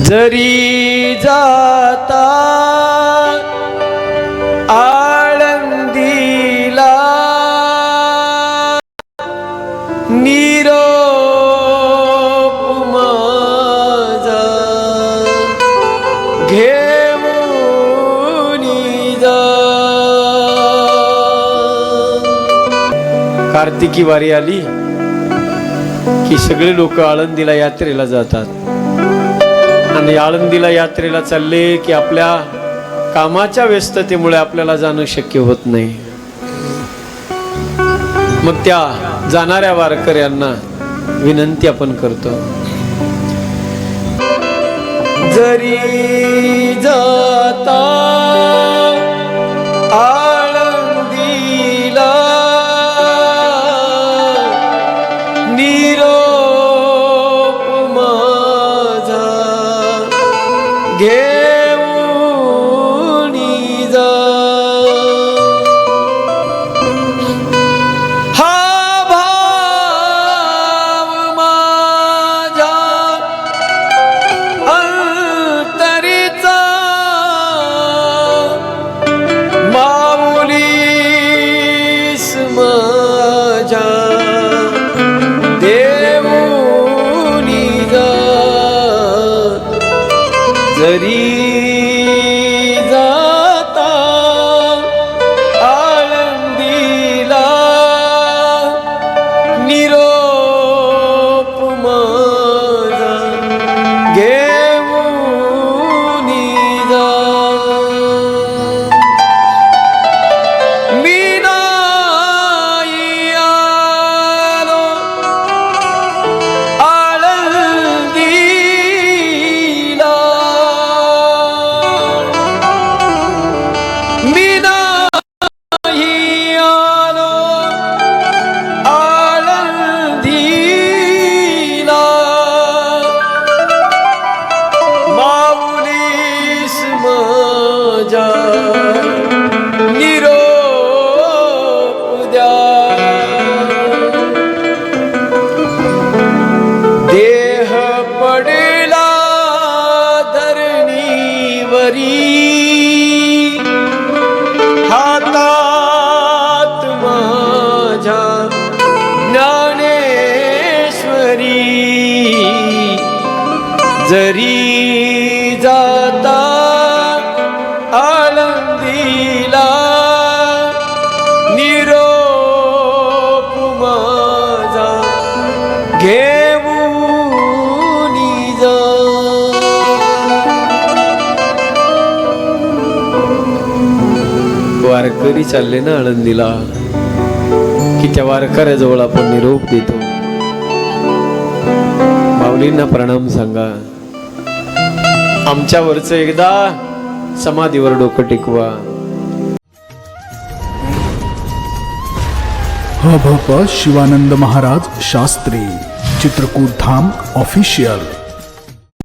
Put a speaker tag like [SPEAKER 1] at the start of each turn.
[SPEAKER 1] जरी जाता आळंदीला निरोप माझा घेऊन जा। कार्तिकी वारी आली की सगळे लोक आळंदीला यात्रेला जातात आणि आळंदीला यात्रेला चालले की आपल्या कामाच्या व्यस्ततेमुळे आपल्याला जाणं शक्य होत नाही। मग त्या जाणाऱ्या वारकऱ्यांना विनंती आपण करतो, जरी जाता आळंदीला निरोप माझा घेऊन जा। हा भाव माझ्या अंतरीचा माऊलीस माझ्या देऊनी जा। जरी जाता आळंदीला निरोप माझा घेऊनी जा। मी नाही आलो आळंदीला, मी नाही आलो आळंदीला, माऊलीस माझ्या निरोप द्या। देह पडला धरणीवरी हातात माझ्या ज्ञानेश्वरी। जरी जाता आळंदीला निरोप माझा घेऊनी जा। वारकरी चालले ना आळंदीला की त्या वारकऱ्याजवळ आपण निरोप देतो, माऊलींना प्रणाम सांगा, आमच्यावरचं एकदा समाधीवर डोकं टेकवा।
[SPEAKER 2] ह.भ.प. शिवानंद महाराज शास्त्री चित्रकूट धाम ऑफिशियल।